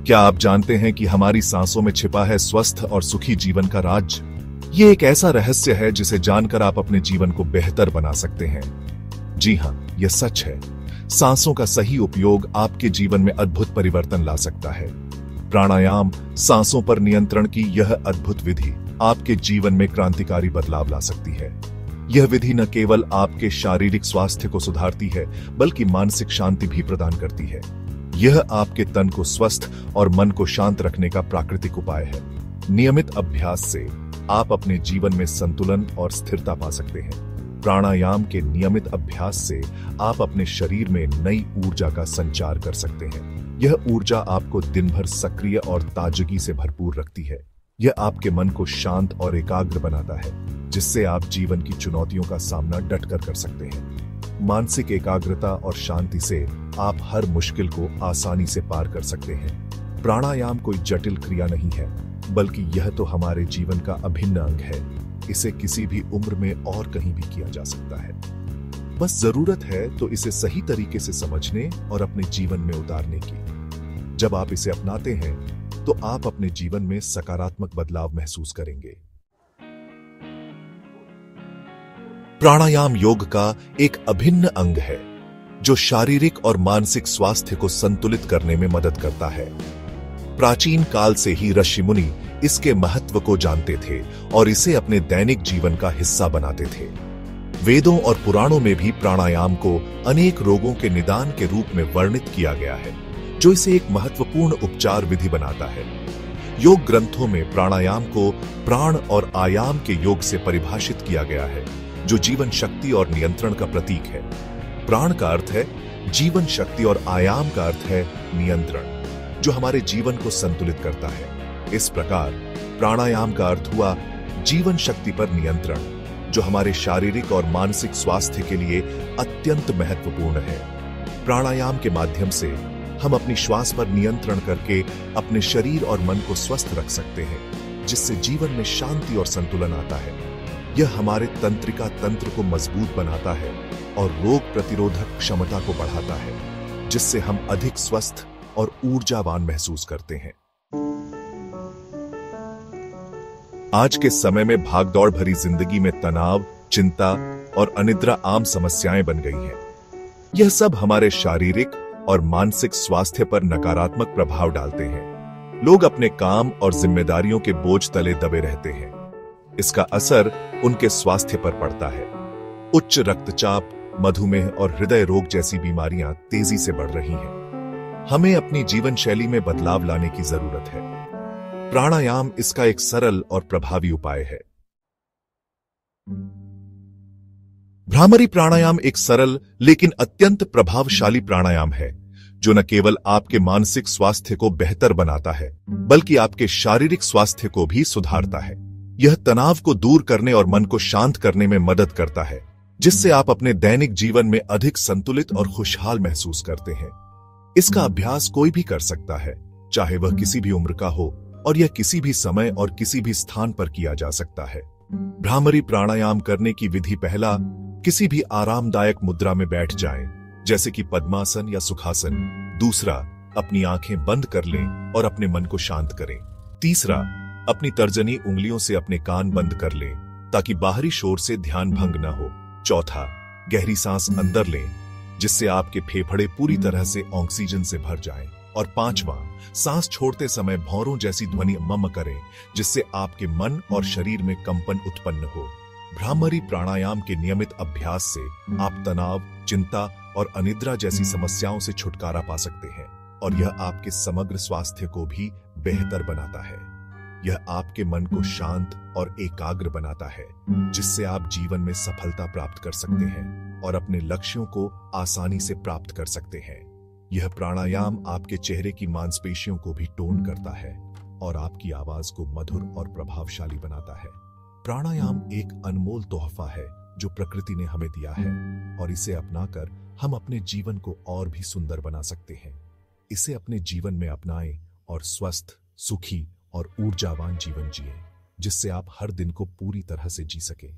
क्या आप जानते हैं कि हमारी सांसों में छिपा है स्वस्थ और सुखी जीवन का राज? ये एक ऐसा रहस्य है जिसे जानकर आप अपने जीवन को बेहतर बना सकते हैं। जी हां, यह सच है। सांसों का सही उपयोग आपके जीवन में अद्भुत परिवर्तन ला सकता है। प्राणायाम, सांसों पर नियंत्रण की यह अद्भुत विधि आपके जीवन में क्रांतिकारी बदलाव ला सकती है। यह विधि न केवल आपके शारीरिक स्वास्थ्य को सुधारती है, बल्कि मानसिक शांति भी प्रदान करती है। यह आपके तन को स्वस्थ और मन को शांत रखने का प्राकृतिक उपाय है। नियमित अभ्यास से आप अपने जीवन में संतुलन और स्थिरता पा सकते हैं। प्राणायाम के नियमित अभ्यास से आप अपने शरीर में नई ऊर्जा का संचार कर सकते हैं। यह ऊर्जा आपको दिन भर सक्रिय और ताजगी से भरपूर रखती है। यह आपके मन को शांत और एकाग्र बनाता है, जिससे आप जीवन की चुनौतियों का सामना डटकर कर सकते हैं। मानसिक एकाग्रता और शांति से आप हर मुश्किल को आसानी से पार कर सकते हैं। प्राणायाम कोई जटिल क्रिया नहीं है, बल्कि यह तो हमारे जीवन का अभिन्न अंग है। इसे किसी भी उम्र में और कहीं भी किया जा सकता है। बस जरूरत है तो इसे सही तरीके से समझने और अपने जीवन में उतारने की। जब आप इसे अपनाते हैं तो आप अपने जीवन में सकारात्मक बदलाव महसूस करेंगे। प्राणायाम योग का एक अभिन्न अंग है, जो शारीरिक और मानसिक स्वास्थ्य को संतुलित करने में मदद करता है। प्राचीन काल से ही ऋषि मुनि इसके महत्व को जानते थे और इसे अपने दैनिक जीवन का हिस्सा बनाते थे। वेदों और पुराणों में भी प्राणायाम को अनेक रोगों के निदान के रूप में वर्णित किया गया है, जो इसे एक महत्वपूर्ण उपचार विधि बनाता है। योग ग्रंथों में प्राणायाम को प्राण और आयाम के योग से परिभाषित किया गया है, जो जीवन शक्ति और नियंत्रण का प्रतीक है। प्राण का अर्थ है जीवन शक्ति और आयाम का अर्थ है नियंत्रण, जो हमारे जीवन को संतुलित करता है। इस प्रकार प्राणायाम का अर्थ हुआ जीवन शक्ति पर नियंत्रण, जो हमारे शारीरिक और मानसिक स्वास्थ्य के लिए अत्यंत महत्वपूर्ण है। प्राणायाम के माध्यम से हम अपनी श्वास पर नियंत्रण करके अपने शरीर और मन को स्वस्थ रख सकते हैं, जिससे जीवन में शांति और संतुलन आता है। यह हमारे तंत्रिका तंत्र को मजबूत बनाता है और रोग प्रतिरोधक क्षमता को बढ़ाता है, जिससे हम अधिक स्वस्थ और ऊर्जावान महसूस करते हैं। आज के समय में भागदौड़ भरी जिंदगी में तनाव, चिंता और अनिद्रा आम समस्याएं बन गई हैं। यह सब हमारे शारीरिक और मानसिक स्वास्थ्य पर नकारात्मक प्रभाव डालते हैं। लोग अपने काम और जिम्मेदारियों के बोझ तले दबे रहते हैं। इसका असर उनके स्वास्थ्य पर पड़ता है। उच्च रक्तचाप, मधुमेह और हृदय रोग जैसी बीमारियां तेजी से बढ़ रही हैं। हमें अपनी जीवन शैली में बदलाव लाने की जरूरत है। प्राणायाम इसका एक सरल और प्रभावी उपाय है। भ्रामरी प्राणायाम एक सरल लेकिन अत्यंत प्रभावशाली प्राणायाम है, जो न केवल आपके मानसिक स्वास्थ्य को बेहतर बनाता है, बल्कि आपके शारीरिक स्वास्थ्य को भी सुधारता है। यह तनाव को दूर करने और मन को शांत करने में मदद करता है, जिससे आप अपने दैनिक जीवन में अधिक संतुलित और खुशहाल महसूस करते हैं। इसका अभ्यास कोई भी कर सकता है, चाहे वह किसी भी उम्र का हो, और यह किसी भी समय और किसी भी स्थान पर किया जा सकता है। भ्रामरी प्राणायाम करने की विधि: पहला, किसी भी आरामदायक मुद्रा में बैठ जाएं, जैसे कि पद्मासन या सुखासन। दूसरा, अपनी आंखें बंद कर लें और अपने मन को शांत करें। तीसरा, अपनी तर्जनी उंगलियों से अपने कान बंद कर लें, ताकि बाहरी शोर से ध्यान भंग न हो। चौथा, गहरी सांस अंदर लें, जिससे आपके फेफड़े पूरी तरह से ऑक्सीजन से भर जाएं। और पांचवा, सांस छोड़ते समय भौरों जैसी ध्वनि मम करें, जिससे आपके मन और शरीर में कंपन उत्पन्न हो। भ्रामरी प्राणायाम के नियमित अभ्यास से आप तनाव, चिंता और अनिद्रा जैसी समस्याओं से छुटकारा पा सकते हैं, और यह आपके समग्र स्वास्थ्य को भी बेहतर बनाता है। यह आपके मन को शांत और एकाग्र बनाता है, जिससे आप जीवन में सफलता प्राप्त कर सकते हैं और अपने लक्ष्यों को आसानी से प्राप्त कर सकते हैं। यह प्राणायाम आपके चेहरे की मांसपेशियों को भी टोन करता है और आपकी आवाज को मधुर और प्रभावशाली बनाता है। प्राणायाम एक अनमोल तोहफा है जो प्रकृति ने हमें दिया है, और इसे अपनाकर हम अपने जीवन को और भी सुंदर बना सकते हैं। इसे अपने जीवन में अपनाएं और स्वस्थ, सुखी और ऊर्जावान जीवन जिएं, जिससे आप हर दिन को पूरी तरह से जी सकें।